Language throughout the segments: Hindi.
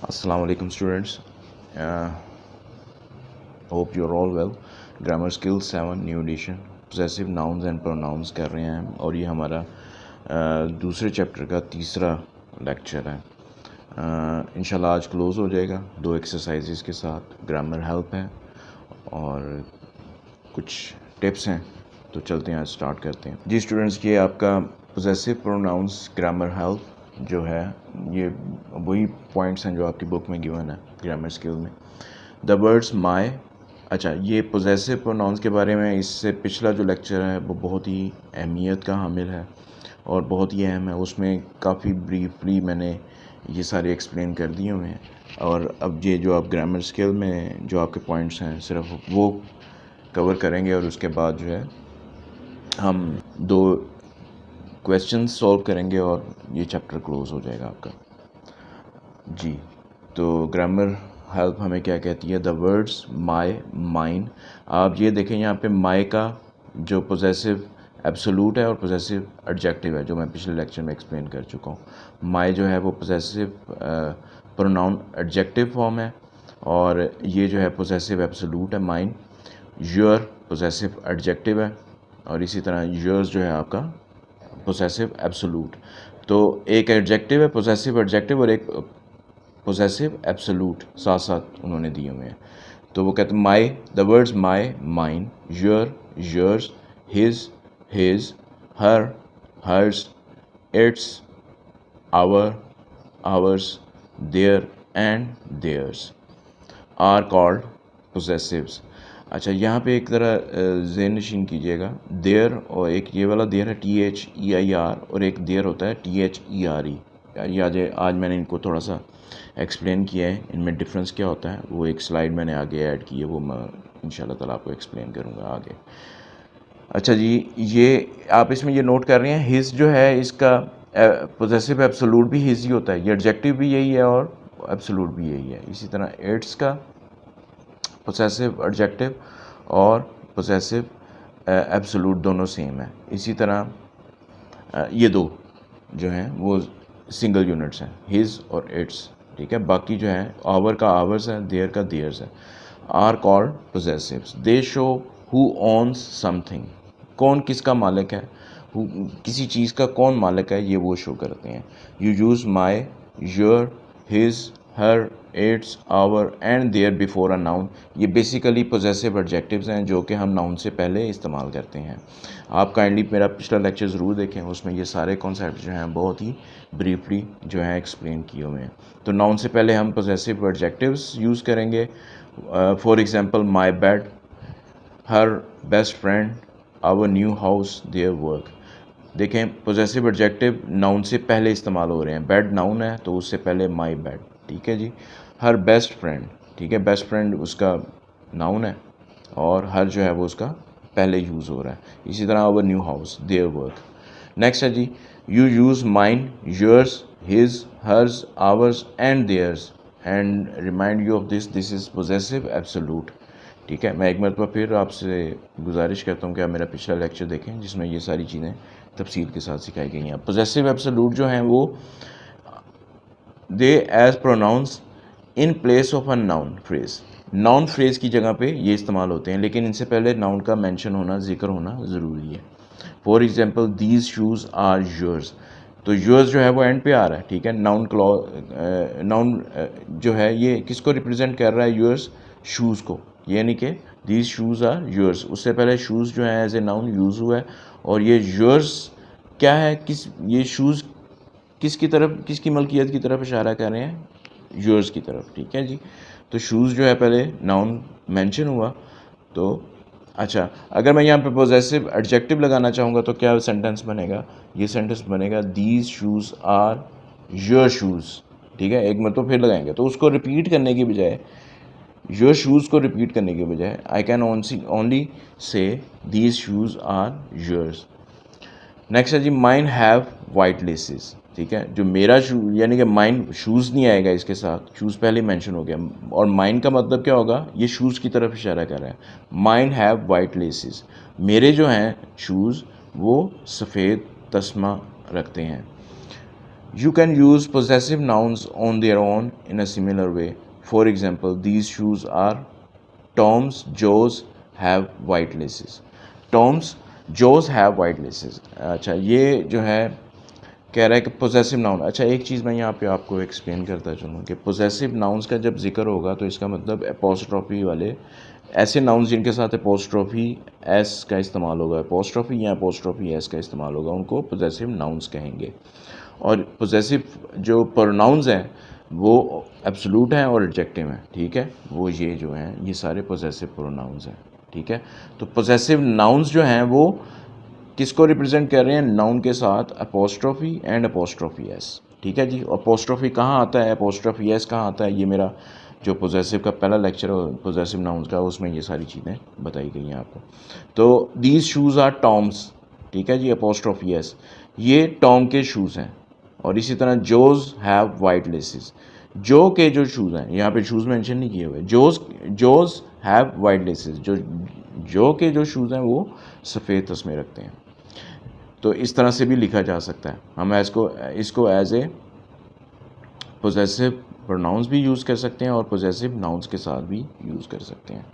Assalamu alaikum students. Hope you're all well. Grammar Skills 7 new edition possessive nouns and pronouns कर रहे हैं और ये हमारा दूसरे चैप्टर का तीसरा लेक्चर है। इंशाल्लाह आज क्लोज़ हो जाएगा 2 एक्सरसाइजेस के साथ। ग्रामर हेल्प है और कुछ टिप्स हैं, तो चलते हैं आज स्टार्ट करते हैं। जी स्टूडेंट्स, ये आपका possessive pronouns ग्रामर हेल्प जो है ये वही पॉइंट्स हैं जो आपकी बुक में गिवन है ग्रामर स्किल में। द वर्ड्स माई, अच्छा ये पोजेसिव प्रोनाउंस के बारे में इससे पिछला जो लेक्चर है वो बहुत ही अहमियत का हामिल है और बहुत ही अहम है। उसमें काफ़ी ब्रीफली मैंने ये सारे एक्सप्लेन कर दिए हुए हैं और अब ये जो आप ग्रामर स्किल में जो आपके पॉइंट्स हैं सिर्फ वो कवर करेंगे और उसके बाद जो है हम 2 क्वेश्चंस सॉल्व करेंगे और ये चैप्टर क्लोज़ हो जाएगा आपका। जी तो ग्रामर हेल्प हमें क्या कहती है? The words my, mine. आप ये देखें यहाँ पे माई का जो पोजेसिव एब्सोल्यूट है और पोजेसिव एडजेक्टिव है, जो मैं पिछले लेक्चर में एक्सप्लेन कर चुका हूँ। माई जो है वो पोजेसिव प्रोनाउन एडजेक्टिव फॉर्म है और ये जो है पोजेसिव एब्सोल्यूट है माइन। योर पोजेसिव एडजेक्टिव है और इसी तरह योर्स जो है आपका पोजेसिव एब्सोल्यूट। तो एक एडजेक्टिव है पोजेसिव एडजेक्टिव और एक पोजेसिव एब्सोल्यूट साथ साथ उन्होंने दिए हुए हैं। तो वो कहते हैं my, the words my, mine, your, yours, his, her, hers, its, our, ours, their and theirs are called possessives. अच्छा यहाँ पे एक तरह ज़हन नशीन कीजिएगा, देयर और एक ये वाला देयर है THEIR और एक देयर होता है THERE। आज मैंने इनको थोड़ा सा एक्सप्लेन किया है, इनमें डिफरेंस क्या होता है वो एक स्लाइड मैंने आगे ऐड की है, वो मैं इंशाल्लाह ताला आपको एक्सप्लेन करूँगा आगे। अच्छा जी, ये आप इसमें ये नोट कर रहे हैं हिज जो है इसका पोजेसिव एब्सोल्यूट भी हिज ही होता है, ये एडजेक्टिव भी यही है और एब्सोल्यूट भी यही है। इसी तरह इट्स का पोजेसिव एडजेक्टिव और पोजेसिव एब्सोल्यूट दोनों सेम है। इसी तरह ये दो जो हैं वो सिंगल यूनिट्स हैं, हिज और इट्स, ठीक है। बाकी जो है आवर का आवर्स है, देयर का देयर्स है। Are called possessives. They show who owns something, कौन किसका मालिक है, किसी चीज़ का कौन मालिक है, ये वो शो करते हैं। You use my, your, his, her, its, our and their before a noun. ये बेसिकली पोजेसिव एडजेक्टिव्स हैं जो कि हम नाउन से पहले इस्तेमाल करते हैं। आप काइंडली मेरा पिछला लेक्चर ज़रूर देखें, उसमें ये सारे कॉन्सेप्ट जो हैं बहुत ही ब्रीफली जो हैं एक्सप्लेन किए हुए हैं। तो नाउन से पहले हम पोजेसिव एडजेक्टिव्स यूज़ करेंगे। For example my bed, her best friend, our new house, their work. देखें पोजेसिव एडजेक्टिव नाउन से पहले इस्तेमाल हो रहे हैं। बेड नाउन है तो उससे पहले माई बेड, ठीक है जी। हर बेस्ट फ्रेंड, ठीक है, बेस्ट फ्रेंड उसका नाउन है और हर जो है वो उसका पहले यूज़ हो रहा है। इसी तरह our new house, their work. Next है जी, you use mine, yours, his, hers, ours and theirs and remind you of this is possessive absolute, ठीक है। मैं एक मरतबा फिर आपसे गुजारिश करता हूँ कि आप मेरा पिछला लेक्चर देखें जिसमें ये सारी चीज़ें तफसील के साथ सिखाई गई हैं। पोजेसिव एब्सोल्यूट जो हैं वो they as pronouns in place of a noun phrase, noun phrase की जगह पे ये इस्तेमाल होते हैं, लेकिन इनसे पहले नाउन का मेंशन होना, जिक्र होना ज़रूरी है। For example these shoes are yours, तो योर्स जो है वो एंड पे आ रहा है, ठीक है। नाउन जो है ये किसको रिप्रेजेंट कर रहा है? योर्स, शूज़ को, यानी कि दीज शूज़ आर योर्स। उससे पहले शूज़ जो है एज ए नाउन यूज़ हुआ है और ये योर्स क्या है, किस, ये शूज़ किसकी तरफ, किसकी मलकियत की तरफ इशारा कर रहे हैं? योर्स की तरफ, ठीक है जी। तो शूज़ जो है पहले नाउन मेंशन हुआ। तो अच्छा, अगर मैं यहाँ पे पोजेसिव एडजेक्टिव लगाना चाहूँगा तो क्या सेंटेंस बनेगा? ये सेंटेंस बनेगा these shoes are your shoes, ठीक है। एक मतलब फिर लगाएंगे तो उसको रिपीट करने की बजाय, योर शूज़ को रिपीट करने के बजाय I can only say these shoes are yours. Next है जी, माइन हैव वाइट लेसेस, ठीक है। जो मेरा शू, यानी कि माइन, शूज़ नहीं आएगा इसके साथ, शूज़ पहले मेंशन हो गया और माइन का मतलब क्या होगा? ये शूज़ की तरफ इशारा कर रहा है। माइन हैव वाइट लेसेस, मेरे जो हैं शूज़ वो सफ़ेद तस्मा रखते हैं। You can use possessive nouns on their own in a similar way. For example, these shoes are Tom's. Joe's have white laces. Tom's, Joe's have white laces. अच्छा, ये जो है कह रहा है कि पोजेसिव नाउन। अच्छा, एक चीज़ मैं यहाँ पे आपको एक्सप्लेन करता चलूँ कि पोजेसिव नाउन्स का जब जिक्र होगा तो इसका मतलब एपोस्ट्रॉफी वाले ऐसे नाउन्स जिनके साथ एपोस्ट्रॉफी एस का इस्तेमाल होगा, एपोस्ट्रॉफी या एपोस्ट्रॉफी एस का इस्तेमाल होगा, उनको पोजेसिव नाउन्स कहेंगे। और पोजेसिव जो प्रोनाउंस हैं वो एब्सोल्यूट हैं और एडजेक्टिव हैं, ठीक है। वो ये जो हैं ये सारे पोजेसिव प्रोनाउंस हैं, ठीक है। तो पोजेसिव नाउन्स जो हैं वो किसको रिप्रेजेंट कर रहे हैं? नाउन के साथ अपोस्ट्रोफी एंड अपोस्ट्रोफी एस, ठीक है जी। अपोस्ट्रोफी कहाँ आता है, अपोस्ट्रोफी एस कहाँ आता है? ये मेरा जो पोजेसिव का पहला लेक्चर है पोजेसिव नाउन्स का, उसमें ये सारी चीज़ें बताई गई हैं आपको। तो दीज शूज़ आर टॉम्स, ठीक है जी, अपोस्ट्रोफी एस, ये टॉम के शूज़ हैं। और इसी तरह जोज हैव वाइट लेसेस, जो के जो शूज़ हैं, यहाँ पे शूज़ मेंशन नहीं किए हुए, जोज हैव वाइट लेसेस, जो के जो शूज़ हैं वो सफ़ेद तस्मे रखते हैं। तो इस तरह से भी लिखा जा सकता है। हम इसको एज ए पोजेसिव प्रोनाउंस भी यूज़ कर सकते हैं और पोजेसिव नाउन्स के साथ भी यूज़ कर सकते हैं।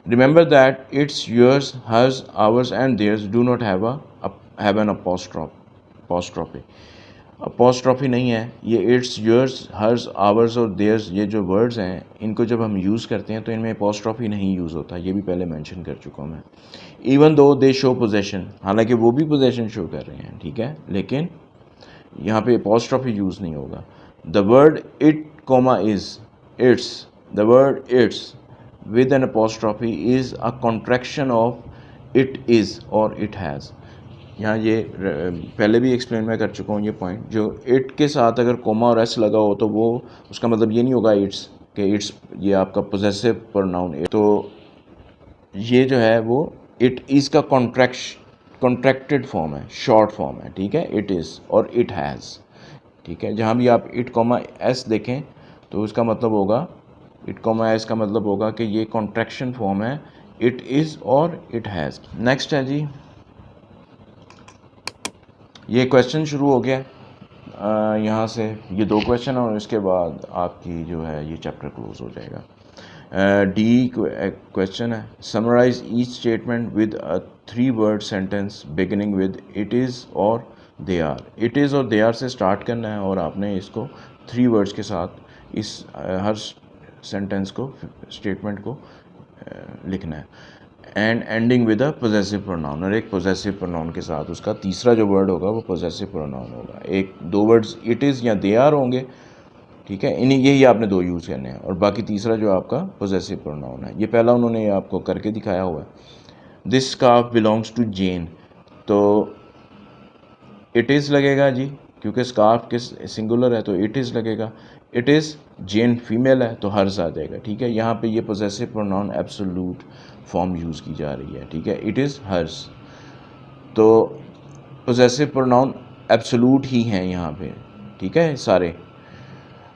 Remember that its, yours, hers, ours and theirs do not have an apostrophe. Apostrophe नहीं है, ये इट्स, योर्स, हर्स, आवर्स और देयर्स, ये जो वर्ड्स हैं इनको जब हम यूज़ करते हैं तो इनमें अपोस्ट्रॉफी नहीं यूज़ होता, ये भी पहले मेंशन कर चुका हूँ मैं। इवन दो दे शो पोजेशन, हालांकि वो भी पोजेशन शो कर रहे हैं, ठीक है, लेकिन यहाँ पे अपोस्ट्रॉफी यूज़ नहीं होगा। The word it comma is, it's, the word it's with an apostrophe is a contraction of it is और इट हैज़। यहाँ ये पहले भी एक्सप्लेन मैं कर चुका हूँ ये पॉइंट, जो इट के साथ अगर कोमा और एस लगा हो तो वो उसका मतलब ये नहीं होगा इट्स कि इट्स ये आपका पोजेसिव प्रोनाउन। तो ये जो है वो इट इज़ का कॉन्ट्रैक्टेड फॉर्म है, शॉर्ट फॉर्म है, ठीक है, इट इज़ और इट हैज़, ठीक है। जहाँ भी आप इट कोमा एस देखें तो उसका मतलब होगा, इट कोमा एस का मतलब होगा कि ये कॉन्ट्रैक्शन फॉर्म है, इट इज़ और इट हैज़। नेक्स्ट है जी, ये क्वेश्चन शुरू हो गया यहाँ से, ये 2 क्वेश्चन और इसके बाद आपकी जो है ये चैप्टर क्लोज हो जाएगा। डी क्वेश्चन है, summarise each statement with a 3 word sentence beginning with it is और दे आर। इट इज़ और दे आर से स्टार्ट करना है और आपने इसको 3 वर्ड्स के साथ इस हर सेंटेंस को, स्टेटमेंट को लिखना है। And ending with a possessive pronoun, और एक पोजेसिव प्रोनाउन के साथ उसका तीसरा जो वर्ड होगा वो पोजेसिव प्रोनाउन होगा। एक 2 वर्ड्स इट इज़ या दे आर होंगे, ठीक है, इन्हीं यही आपने 2 यूज़ करने हैं, और बाकी तीसरा जो आपका पोजेसिव प्रोनाउन है। ये पहला उन्होंने आपको करके दिखाया हुआ है। दिस स्कार्फ बिलोंग्स टू जेन, तो इट इज़ लगेगा जी, क्योंकि स्कार्फ के सिंगुलर है तो इट इज़ लगेगा। इट इज़ जेन फीमेल है तो हर्स आ जाएगा, ठीक है। यहाँ पे ये possessive pronoun absolute form use की जा रही है, ठीक है, इट इज़ हर्स। तो पोजेसिव प्रोनाउन एब्सोल्यूट ही हैं यहाँ पे, ठीक है सारे।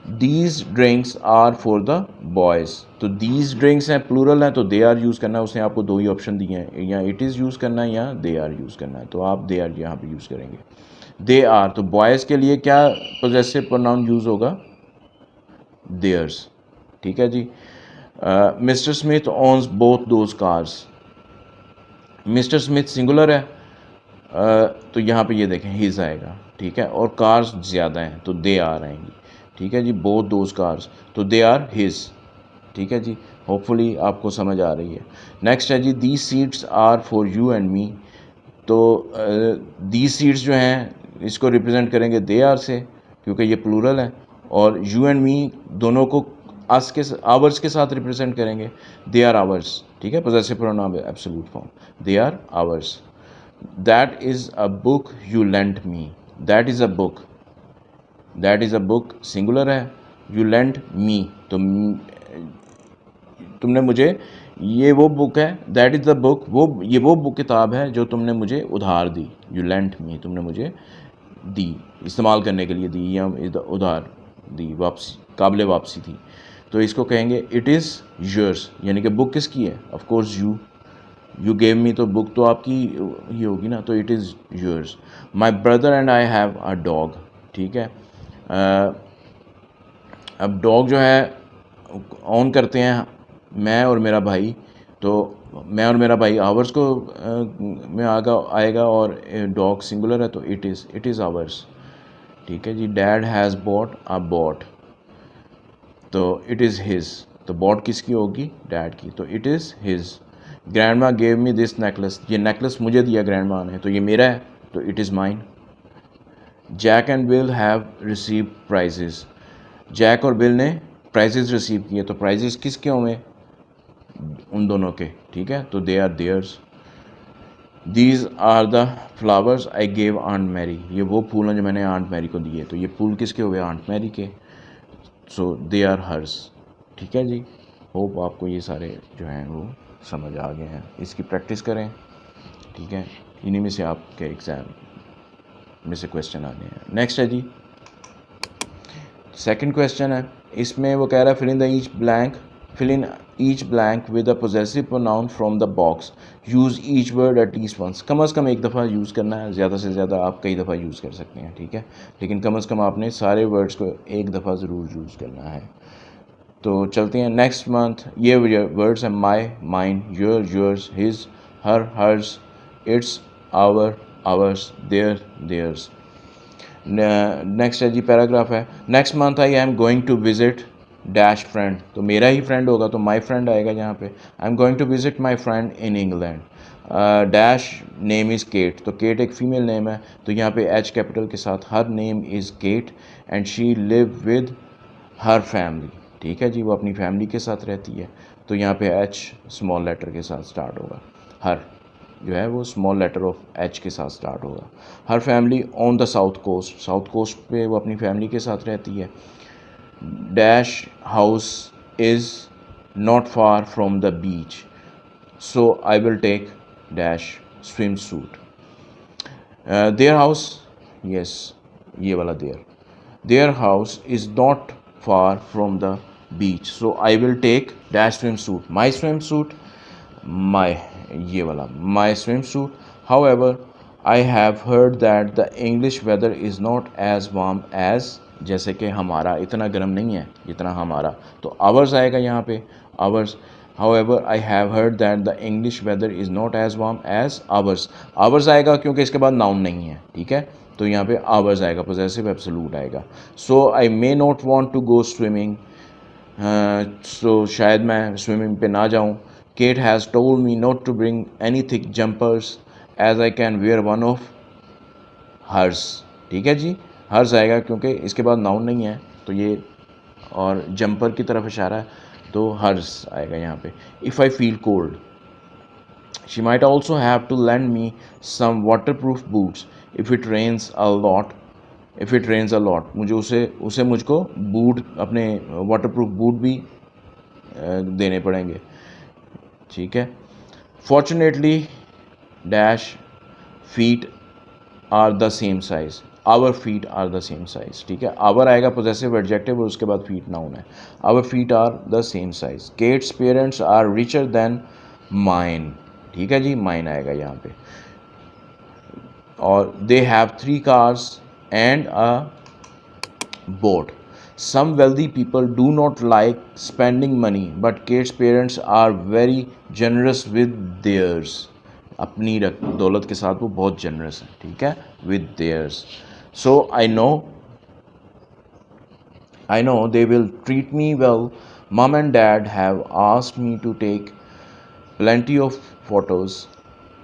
These drinks are for the boys, तो दीज ड्रिंक्स हैं, प्लूरल हैं, तो दे आर यूज़ करना है। उसने आपको 2 ही ऑप्शन दिए हैं, या इट इज़ यूज़ करना है या दे आर यूज़ करना है, तो आप दे आर यहाँ पे यूज़ करेंगे। दे आर, तो बॉयज़ के लिए क्या पोजेसिव प्रोनाउन यूज़ होगा? देयर्स, ठीक है जी। Mr Smith owns both those cars, Mr Smith singular है तो यहाँ पे ये देखें हिज आएगा, ठीक है, और कार्स ज़्यादा हैं तो दे आर आएंगी, ठीक है जी। बोथ दोज कार्स, तो दे आर हिज, ठीक है जी। होपफुली आपको समझ आ रही है। नेक्स्ट है जी, these seats are for you and me, तो दीज सीट्स जो हैं इसको रिप्रेजेंट करेंगे दे आर से, क्योंकि ये प्लूरल है, और यू एंड मी दोनों को अस के आवर्स के साथ रिप्रेजेंट करेंगे, दे आर आवर्स, ठीक है, possessive pronoun absolute form, they are ours. That is a book you lent me, that is a book, that is a book singular है, यू लेंट मी तो तुमने मुझे, ये वो बुक है, दैट इज़ द बुक, वो बुक किताब है जो तुमने मुझे उधार दी, यू लेंट मी, तुमने मुझे दी, इस्तेमाल करने के लिए दी या उधार दी, वापसी, काबिल वापसी थी, तो इसको कहेंगे इट इज़ योर्स, यानी कि बुक किसकी है? Of course you gave me, तो बुक तो आपकी ही होगी ना, तो it is yours. My brother and I have a dog, ठीक है, अब डॉग जो है ऑन करते हैं मैं और मेरा भाई, तो मैं और मेरा भाई आवर्स को में आएगा और डॉग सिंगुलर है तो इट इज़ आवर्स। ठीक है जी। Dad has bought a boat, तो इट इज़ हिज, तो बॉट किसकी होगी? डैड की, तो it is his. Grandma gave me this necklace, ये नेकलेस मुझे दिया ग्रैंडमा ने, तो ये मेरा है, तो it is mine. Jack and Bill have receive prizes, Jack और बिल ने प्राइजेस रिसीव किए, तो प्राइजेस किसके होंगे? उन दोनों के। ठीक है, तो they are theirs. These are the flowers I gave aunt Mary, ये वो फूल हैं जो मैंने आंट मैरी को दिए, तो ये फूल किसके हुए? आंट मैरी के, सो दे आर हर्स। ठीक है जी। होप आपको ये सारे जो हैं वो समझ आ गए हैं, इसकी प्रैक्टिस करें। ठीक है, इन्हीं में से आपके एग्ज़ाम में से क्वेश्चन आने हैं। नेक्स्ट है जी, सेकंड क्वेश्चन है, इसमें वो कह रहा है fill in each blank with a possessive pronoun from the box, use each word at least once. Come as come एक दफ़ा यूज़ करना है, ज़्यादा से ज़्यादा आप कई दफ़ा यूज़ कर सकते हैं। ठीक है, लेकिन कम अज़ कम आपने सारे वर्ड्स को एक दफ़ा ज़रूर यूज़ करना है। तो चलते हैं नेक्स्ट मंथ। ये वर्ड्स हैं my, mine, your, yours, his, her, hers, its, our, ours, their, theirs. Next है जी, पैराग्राफ है, next month I am going to visit dash friend, तो मेरा ही फ्रेंड होगा तो माई फ्रेंड आएगा यहाँ पे। I am going to visit my friend in England. Dash name is Kate, तो केट एक फीमेल नेम है, तो यहाँ पे एच कैपिटल के साथ, her name is Kate and she live with her family. ठीक है जी, वो अपनी फैमिली के साथ रहती है, तो यहाँ पे एच स्मॉल लेटर के साथ स्टार्ट होगा। हर जो है वो स्मॉल लेटर ऑफ एच के साथ स्टार्ट होगा। Her family on the south coast, south coast पे वो अपनी फैमिली के साथ रहती है। Dash house is not far from the beach, so I will take dash swimsuit. Their house, yes, ये वाला their house is not far from the beach, so I will take dash swimsuit, my swimsuit, my ये वाला my swimsuit. However, I have heard that the English weather is not as warm as, जैसे कि हमारा इतना गर्म नहीं है जितना हमारा, तो hours आएगा यहाँ पे, hours. However, I have heard that the English weather is not as warm as ours. Ours आएगा क्योंकि इसके बाद नाउन नहीं है। ठीक है, तो यहाँ पे आवर्स आएगा, पोजेसिव एब्सोलूट आएगा। So I may not want to go swimming, so शायद मैं स्विमिंग पे ना जाऊँ। Kate has told me not to bring any thick jumpers as I can wear one of hers. ठीक है जी, हर्स आएगा क्योंकि इसके बाद नाउन नहीं है, तो ये और जंपर की तरफ इशारा है, तो हर्स आएगा यहाँ पे। If I feel cold, she might also have to lend me some waterproof boots if it rains a lot, if it rains a lot, मुझे उसे मुझको बूट, अपने वाटरप्रूफ बूट भी देने पड़ेंगे। ठीक है, fortunately dash feet are the same size, our feet are the same size. ठीक है, आवर आएगा पोजेसिव एडजेक्टिव और उसके बाद फीट नाउन है। Our feet are the same size. Kate's parents are richer than mine. ठीक है जी, माइन आएगा यहाँ पे। और they have 3 cars and a boat. Some wealthy people do not like spending money but Kate's parents are very generous with theirs, अपनी दौलत के साथ वो बहुत जनरस है। ठीक है, with theirs. So I know they will treat me well. Mom and dad have asked me to take plenty of photos.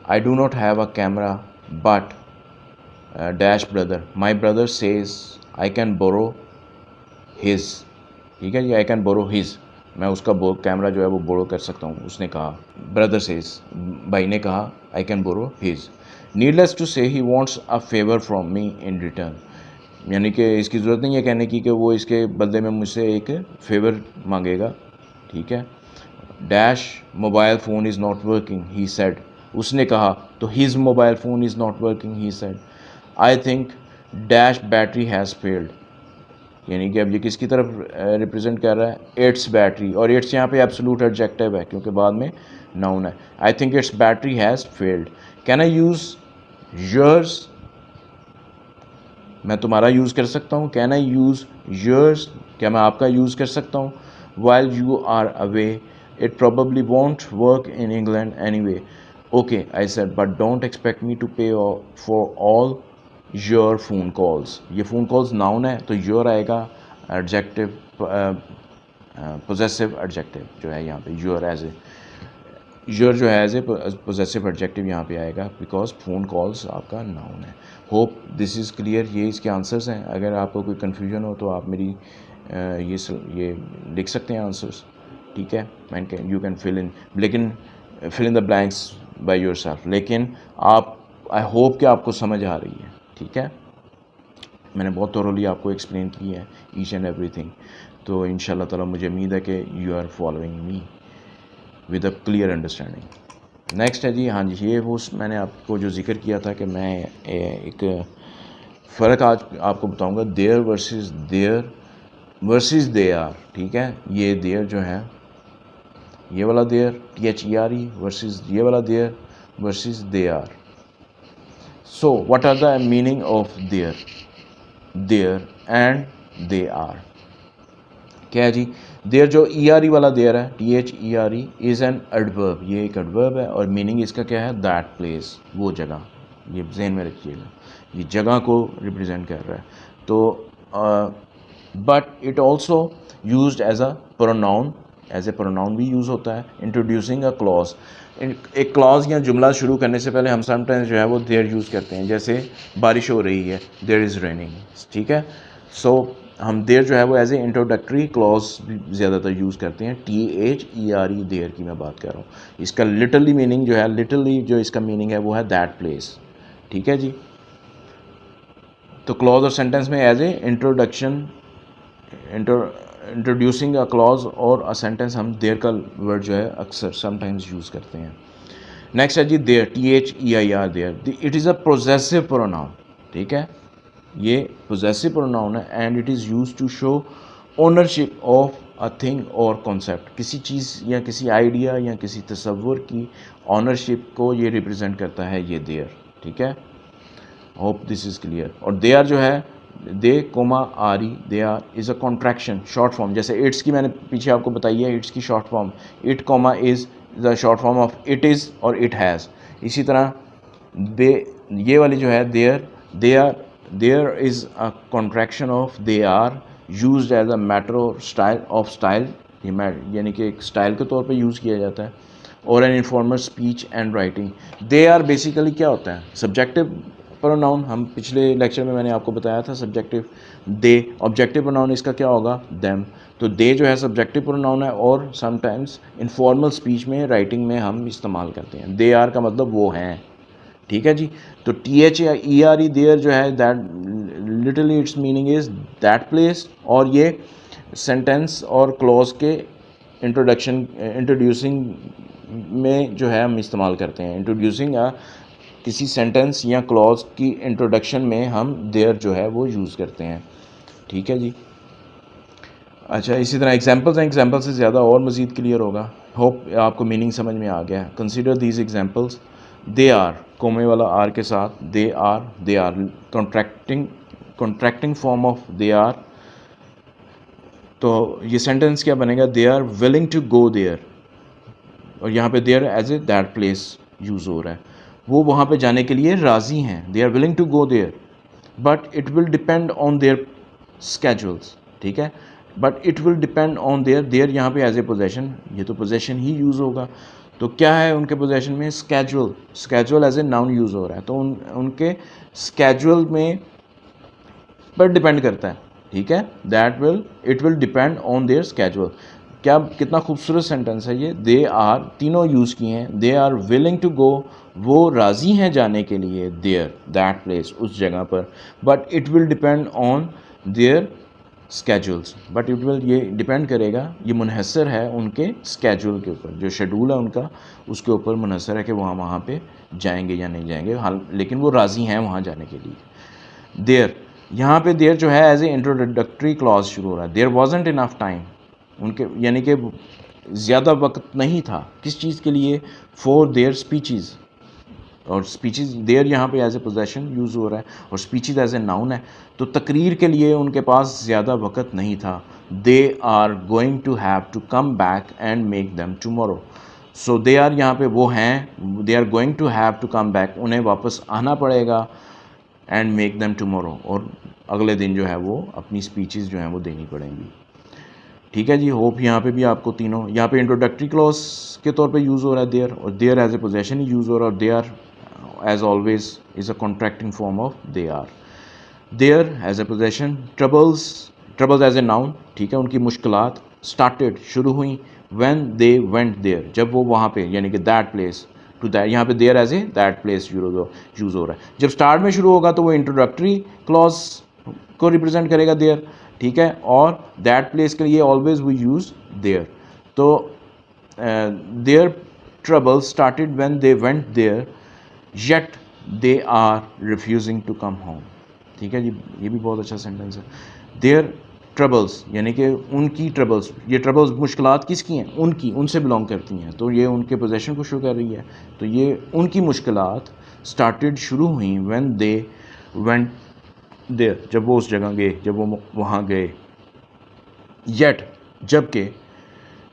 I do not have a camera, but dash brother, my brother says I can borrow his. ठीक है जी, I can borrow his, मैं उसका कैमरा जो है वो बोरो कर सकता हूँ, उसने कहा। ब्रदर सेज, भाई ने कहा, I can borrow his. Needless to say he wants a favour from me in return, यानी कि इसकी ज़रूरत नहीं है कहने की कि वो इसके बदले में मुझसे एक फेवर मांगेगा। ठीक है, dash mobile phone is not working he said, उसने कहा, तो his mobile phone is not working he said. I think dash battery has failed, यानी कि अब ये किसकी तरफ रिप्रेजेंट कर रहा है? इट्स बैटरी, और इट्स यहाँ पे एब्सोल्यूट एडजेक्टिव है क्योंकि बाद में नाउन है। I think it's battery has failed. Can I use yours, मैं तुम्हारा यूज़ कर सकता हूँ, कैन आई यूज़ योर्स, क्या मैं आपका यूज़ कर सकता हूँ, while you are away, it probably won't work in England anyway, okay I said but don't expect me to pay for all your phone calls. ये फ़ोन कॉल्स नाउन है तो योर आएगा, एडजेक्टिव पोजेसिव एडजेक्टिव जो है यहाँ पे, योर एज ए, योर जो है एज ए पोजेसिव एडजेक्टिव यहाँ पे आएगा बिकॉज फ़ोन कॉल्स आपका नाउन है। होप दिस इज़ क्लियर, ये इसके आंसर्स हैं। अगर आपको कोई कन्फ्यूजन हो तो आप मेरी ये लिख सकते हैं आंसर्स, ठीक है। And you can fill in, लेकिन fill in the blanks by yourself, लेकिन आप, आई होप कि आपको समझ आ रही है, ठीक है। मैंने बहुत थोरोली आपको एक्सप्लेन की है ईच एंड एवरीथिंग, तो इंशाल्लाह ताला मुझे उम्मीद है कि you are following me with a clear understanding. Next है जी, हाँ जी, ये वो मैंने आपको जो जिक्र किया था कि मैं एक फ़र्क आज आपको बताऊंगा, देयर वर्सेस दे आर, ठीक है। ये देयर जो है, ये वाला देयर THERE वर्सेस ये वाला there versus they are. So what are the meaning of there and they are? क्या है जी, देयर जो ERE वाला देयर है, THERE इज़ एन एडवर्ब, ये एक एडवर्ब है और मीनिंग इसका क्या है, दैट प्लेस, वो जगह, ये जहन में रखिएगा, ये जगह को रिप्रेजेंट कर रहा है। तो but it also used as a pronoun, as a pronoun भी यूज़ होता है। इंट्रोड्यूसिंग अ क्लॉज, एक क्लॉज या जुमला शुरू करने से पहले हम समटाइम्स जो है वो देयर यूज़ करते हैं, जैसे बारिश हो रही है, देयर इज़ रेनिंग, ठीक है। सो हम देयर जो है वो एज ए इंट्रोडक्टरी क्लॉज भी ज़्यादातर यूज़ करते हैं। THERE देयर की मैं बात कर रहा हूँ। इसका लिटरली मीनिंग जो है, लिटरली जो इसका मीनिंग है वो है दैट प्लेस, ठीक है जी। तो क्लॉज और सेंटेंस में as a introduction, introducing a clause और अ सेंटेंस हम देयर का वर्ड जो है अक्सर समटाइम्स यूज़ करते हैं। नेक्स्ट है जी their, THEIR their, it is a possessive pronoun, ठीक है। ये पोजेसिव प्रोनाउन है and it is used to show ownership of a thing और कॉन्सेप्ट, किसी चीज़ या किसी आइडिया या किसी तस्वुर की ऑनरशिप को ये रिप्रेजेंट करता है, ये देयर, ठीक है। Hope this is clear. और दे आर जो है, they comma re, they are is a contraction, short form, जैसे इट्स की मैंने पीछे आपको बताई है, इट्स की short form it comma is the short form of it is और इट हैज़। इसी तरह दे, ये वाली जो है they're, they are, they're is a contraction of they are used as a matter of style, यानी कि एक स्टाइल के तौर पे यूज़ किया जाता है, और an informal speech and writing. They are basically क्या होता है, सब्जेक्टिव प्रोनाउन, हम पिछले लेक्चर में मैंने आपको बताया था सब्जेक्टिव। दे ऑब्जेक्टिव प्रोनाउन इसका क्या होगा, देम। तो दे जो है सब्जेक्टिव प्रोनाउन है और समटाइम्स इनफॉर्मल स्पीच में, राइटिंग में हम इस्तेमाल करते हैं। दे आर का मतलब वो हैं, ठीक है जी। तो THERE देयर जो है, that literally it's meaning is that place, और ये सेंटेंस और क्लॉज के इंट्रोड्यूसिंग में जो है हम इस्तेमाल करते हैं। इंट्रोड्यूसिंग किसी सेंटेंस या क्लॉज की इंट्रोडक्शन में हम देयर जो है वो यूज़ करते हैं, ठीक है जी। अच्छा, इसी तरह एग्जांपल्स हैं, एग्जांपल से ज़्यादा और मज़ीद क्लियर होगा। होप आपको मीनिंग समझ में आ गया है। Consider these examples, they are, comma वाला आर के साथ, they are contracting form of they are. तो ये सेंटेंस क्या बनेगा, they are willing to go there, और यहाँ पे there as a that place use हो रहा है, वो वहाँ पे जाने के लिए राज़ी हैं, they are willing to go there, but it will depend on their schedules, ठीक है। But it will depend on their यहाँ पे एज ए पोजेशन, ये तो पोजेशन ही यूज़ होगा। तो क्या है उनके पोजेशन में, schedule as a noun use हो रहा है, तो उनके स्केड्यूल में पर डिपेंड करता है, ठीक है। It will depend on there schedule. क्या, कितना खूबसूरत सेंटेंस है ये, दे आर, तीनों यूज़ किए हैं, they are willing to go, वो राज़ी हैं जाने के लिए, देयर दैट प्लेस, उस जगह पर, but it will depend on their schedules, but it will, ये डिपेंड करेगा, ये मुनहसर है उनके स्केड्यूल के ऊपर, जो शेड्यूल है उनका उसके ऊपर मुनहसर है कि वहाँ पे जाएंगे या नहीं जाएंगे, हाल लेकिन वो राज़ी हैं वहाँ जाने के लिए। देयर, यहाँ पे देयर जो है एज ए इंट्रोडक्टरी क्लॉज शुरू हो रहा है, देयर वॉजंट इनफ टाइम, उनके यानी कि ज़्यादा वक्त नहीं था, किस चीज़ के लिए, फॉर देयर स्पीचेस, और स्पीचेस देयर यहाँ पे एज ए पोजेशन यूज़ हो रहा है और स्पीचेस एज ए नाउन है, तो तकरीर के लिए उनके पास ज़्यादा वक्त नहीं था। They are going to have to come back and make them tomorrow. So they are यहाँ पे वो हैं, they are going to have to come back, उन्हें वापस आना पड़ेगा, एंड मेक देम टमोरो, और अगले दिन जो है वो अपनी स्पीचेस जो हैं वो देनी पड़ेंगी। ठीक है जी। होप यहाँ पे भी आपको तीनों, यहाँ पे इंट्रोडक्टरी क्लॉज के तौर पे यूज़ हो रहा है देयर, और देयर एज ए पोजेशन ही यूज़ हो रहा है, और they are as always is a contracting form of they are. Their as a possession, troubles as a noun, ठीक है, उनकी मुश्किलात स्टार्टेड शुरू हुई, व्हेन दे वेंट देयर, जब वो वहाँ पे, यानी कि दैट प्लेस टू दैट, यहाँ पे there as a that place use हो रहा है। जब स्टार्ट में शुरू होगा तो वो इंट्रोडक्टरी क्लॉज को रिप्रेजेंट करेगा देयर, ठीक है, और दैट प्लेस के लिए ऑलवेज वी यूज़ देयर। तो their trouble started when they went there, yet they are refusing to come home. ठीक है जी, ये भी बहुत अच्छा सेंटेंस है। देयर ट्रबल्स, यानी कि उनकी ट्रबल्स, ये ट्रबल्स मुश्किलात किसकी हैं? उनकी, उनसे बिलोंग करती हैं, तो ये उनके पोजेशन को शो कर रही है। तो ये उनकी मुश्किलात स्टार्टेड शुरू हुई व्हेन दे वेंट देयर, जब वो उस जगह गए, जब वो वहाँ गए। येट, जबकि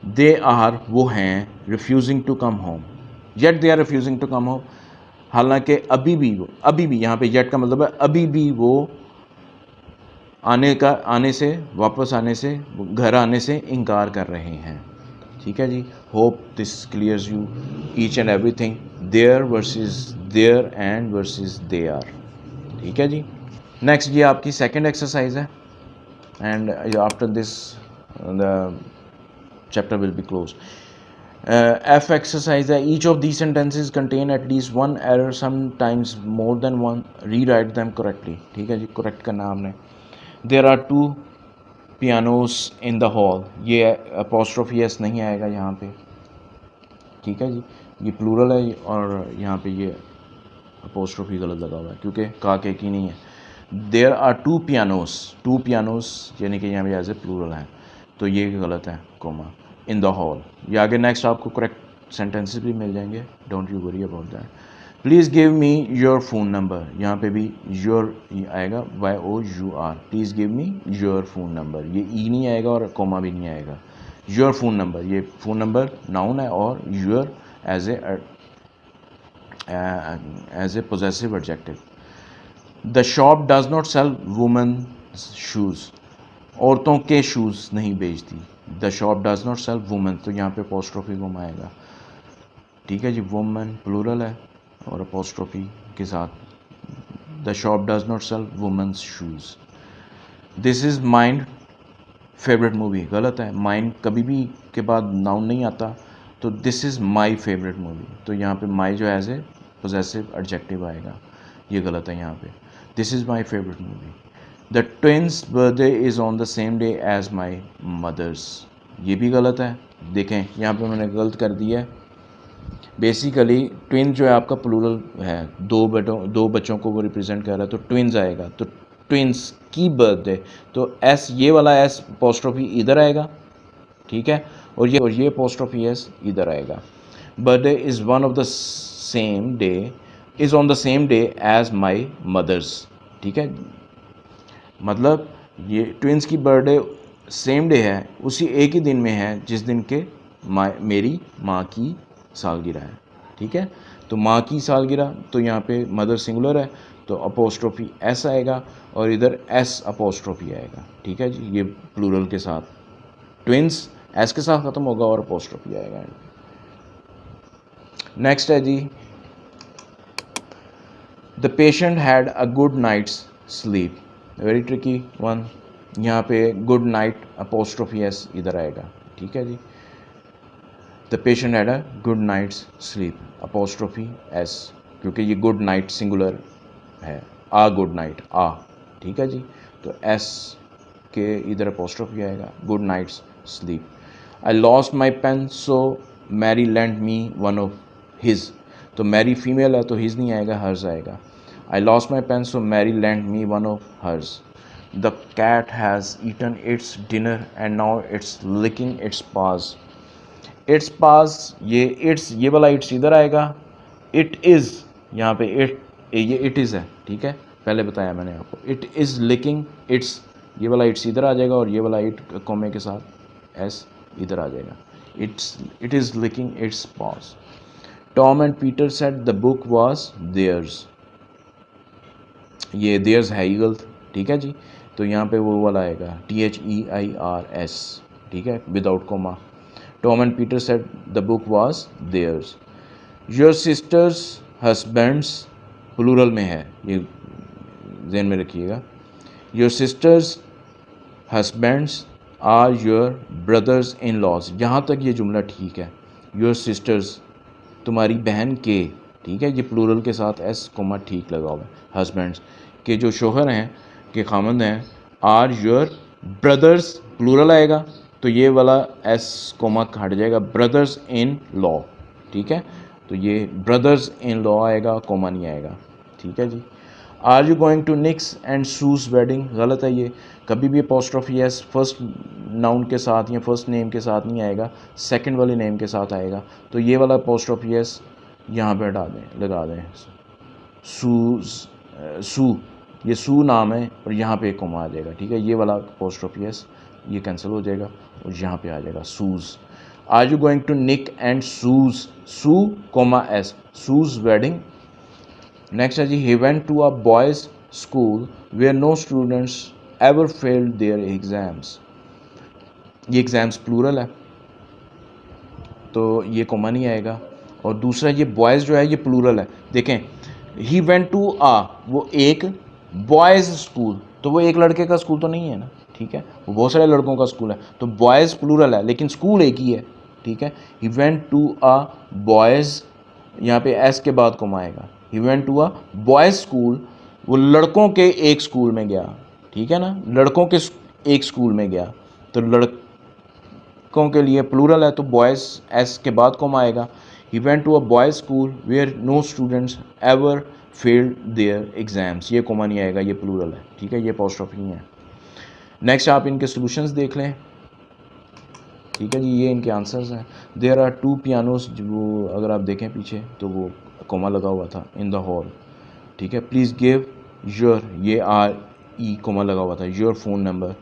दे आर, वो हैं, refusing to come home, yet they are refusing to come home, हालांकि अभी भी यहाँ पे येट का मतलब है अभी भी वो वापस आने से, घर आने से इनकार कर रहे हैं। ठीक है जी। Hope this clears you each and everything, there versus their and versus they are. ठीक है जी। नेक्स्ट ये आपकी सेकंड एक्सरसाइज है, and after this the chapter will be close. F exercise है, each of these sentences contain at least one error, sometimes more than one, rewrite them correctly। ठीक है जी, correct करना आपने। There are two pianos in the hall, ये apostrophe s नहीं आएगा यहाँ पे। ठीक है जी, ये प्लूरल है और यहाँ पे ये apostrophe गलत लगा हुआ है क्योंकि का के की नहीं है। There are two pianos यानी कि यहाँ पे एज ए प्लूरल है, तो ये गलत है, कोमा, इन द हॉल। ये आगे नेक्स्ट आपको करेक्ट सेंटेंसेस भी मिल जाएंगे, don't you worry about that. Please give me your phone number, यहाँ पे भी योर आएगा, YOUR, please give me your phone number, ये ई नहीं आएगा और कोमा भी नहीं आएगा। योर फ़ोन नंबर, ये फ़ोन नंबर नाउन है और your as a possessive adjective. The shop does not sell women shoes, औरतों के शूज़ नहीं बेचती। The shop does not sell women, तो यहाँ पे अपोस्ट्रोफी वुम आएगा। ठीक है जी, वुमेन प्लूरल है और अपोस्ट्रोफी के साथ। The shop does not sell women's shoes. This is mine favourite movie, गलत है, माइन कभी भी के बाद नाउन नहीं आता, तो this is my favourite movie, तो यहाँ पे माई जो एज ए पोजेसिव एडजेक्टिव आएगा, ये गलत है यहाँ पे। This is my favourite movie. The twins birthday is on the same day as my mother's, ये भी गलत है। देखें यहाँ पे मैंने गलत कर दिया है। बेसिकली ट्विन जो है आपका प्लूरल है, दो बच्चों को वो रिप्रेजेंट कर रहा है, तो ट्विन्स आएगा। तो ट्विन्स की बर्थडे, तो एस, ये वाला एस अपोस्ट्रोफी इधर आएगा, ठीक है, और ये अपोस्ट्रोफी एस इधर आएगा। Birthday is one of the same day, is on the same day as my mother's. ठीक है, मतलब ये ट्विन्स की बर्थडे सेम डे है, उसी एक ही दिन में है जिस दिन के मेरी माँ की सालगिरह है। ठीक है, तो माँ की सालगिरह, तो यहाँ पे मदर सिंगुलर है, तो अपोस्ट्रोफी एस आएगा और इधर एस अपोस्ट्रोफी आएगा। ठीक है जी, ये प्लूरल के साथ, ट्विन्स एस के साथ ख़त्म होगा और अपोस्ट्रोफी आएगा। नेक्स्ट है जी, the patient had a good night's sleep, very tricky one. यहाँ पे गुड नाइट अपोस्ट्रोफी एस इधर आएगा। ठीक है जी, the patient had a good night's sleep, apostrophe S, क्योंकि ये गुड नाइट सिंगुलर है, आ गुड नाइट आ। ठीक है जी, तो एस के इधर अपोस्ट्रोफी आएगा, good night's sleep. I lost my pen so Mary lent me one of his, तो मैरी फीमेल है तो हिज नहीं आएगा, हर्ज आएगा। I lost my pen so Mary lent me one of hers. The cat has eaten its dinner and now it's licking its paws. Its paws, ये वाला it's इधर आएगा। It is यहाँ पे ये इट इज़ है, ठीक है, पहले बताया मैंने आपको। इट इज़ लिकिंग इट्स, ये वाला इट्स इधर आ जाएगा और ये वाला इट कॉमे के साथ एस इधर आ जाएगा। It is licking its paws. Tom and Peter said the book was theirs, ये देयर्स है ही गलत, ठीक है जी। तो यहाँ पे वो वाला आएगा THEIRS, ठीक है, without comma. Tom and Peter said the book was theirs. Your sisters husbands, plural में है, ये ध्यान में रखिएगा। Your sisters husbands are your brothers in laws, यहाँ तक ये जुमला ठीक है। योर सिस्टर्स, तुम्हारी बहन के, ठीक है, ये प्लूरल के साथ एस कोमा ठीक लगा हुआ है। हस्बैंड्स के जो शोहर हैं, के खामंद हैं, आर योर ब्रदर्स, प्लूरल आएगा तो ये वाला एस कोमा हट जाएगा, ब्रदर्स इन लॉ, ठीक है। तो ये ब्रदर्स इन लॉ आएगा, कोमा नहीं आएगा, ठीक है जी। Are you going to Nick's and Sue's wedding, गलत है ये, कभी भी अपोस्ट्रोफी एस फर्स्ट नाउन के साथ या फर्स्ट नेम के साथ नहीं आएगा, सेकंड वाले नेम के साथ आएगा। तो ये वाला अपोस्ट्रोफी एस यहाँ पे हटा दें, लगा दें। सू, ये सू नाम है और यहाँ पे एक कोमा आ जाएगा, ठीक है। ये वाला अपोस्ट्रोफी एस ये कैंसिल हो जाएगा और यहाँ पे आ जाएगा Sue's. Are you going to Nick and Sue's, Sue comma S, Sue's wedding. Next है जी, he went to a boys school where no students ever failed their exams, ये एग्ज़ाम्स प्लूरल है तो ये कोमा नहीं आएगा। और दूसरा ये बॉयज़ जो है ये प्लूरल है, देखें, ही वेंट टू आ, वो एक बॉयज़ स्कूल, तो वो एक लड़के का स्कूल तो नहीं है ना, ठीक है, वो बहुत सारे लड़कों का स्कूल है, तो बॉयज़ प्लूरल है लेकिन स्कूल एक ही है, ठीक है। He went to a boys, यहाँ पे एस के बाद कोमा आएगा। He went to a boys school, वो लड़कों के एक स्कूल में गया, ठीक है ना, लड़कों के एक स्कूल में गया, तो लड़कों के लिए प्लूरल है तो बॉयज़ एस के बाद कोमा आएगा। He went to a boys school where no students ever failed their exams, ये कोमा नहीं आएगा, ये प्लूरल है, ठीक है, ये अपोस्ट्रोफी नहीं है। नेक्स्ट आप इनके सॉल्यूशंस देख लें, ठीक है जी, ये इनके आंसर्स हैं। देयर आर 2 पियानोस, जो अगर आप देखें पीछे तो वो कोमा लगा हुआ था, इन द हॉल, ठीक है। प्लीज़ गिव योर, ये आर ई कोमा लगा हुआ था, your phone number,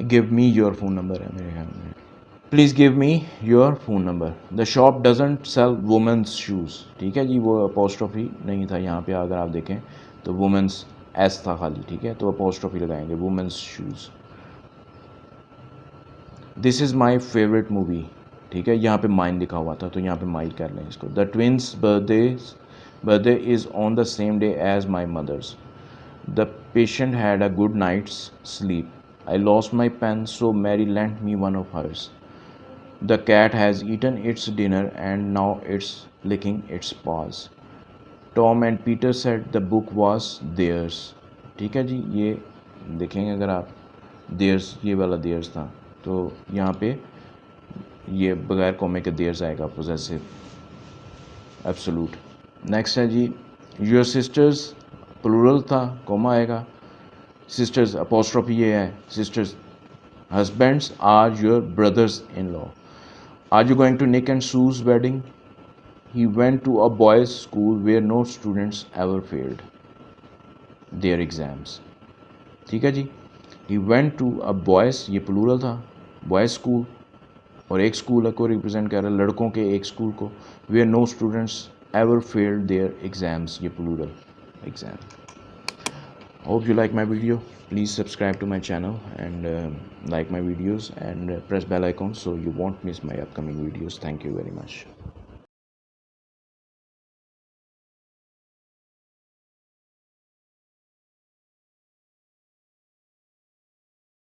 give me your phone number है मेरे ख्याल में, please give me your phone number. The shop doesn't sell women's shoes, ठीक है जी, वो अपोस्ट्रोफी नहीं था यहाँ पे, अगर आप देखें तो वुमेंस एस था खाली, ठीक है, तो अपोस्ट्रोफी लगाएंगे, women's shoes. This is my favourite movie, ठीक है, यहाँ पे माइन लिखा हुआ था तो यहाँ पे माइल कर लें इसको। The twins birthday is on the same day as my mother's. The patient had a good night's sleep. I lost my pen so Mary lent me one of hers. The cat has eaten its dinner and now it's licking its paws. Tom and Peter said the book was theirs, ठीक है जी, ये देखेंगे अगर आप, देयर्स, ये वाला देयर्स था तो यहाँ पे ये बगैर कोमे के देयर्स आएगा, पोजेसिव एब्सोलूट। नेक्स्ट है जी, योर सिस्टर्स, प्लूरल था, कोमा आएगा। सिस्टर्स अपोस्ट्रोफी ये है, sisters' husbands are your brothers in law. Are you going to Nick and Sue's wedding. He went to a boys school where no students ever failed their exams, ठीक है जी। He went to a boys, ये प्लूरल था, बॉयज़ स्कूल, और एक स्कूल को रिप्रेजेंट कर रहा है, लड़कों के एक स्कूल को, where no students ever failed their exams, ये plural exam. Hope you like my video. Please subscribe to my channel and like my videos and press bell icon so you won't miss my upcoming videos. Thank you very much.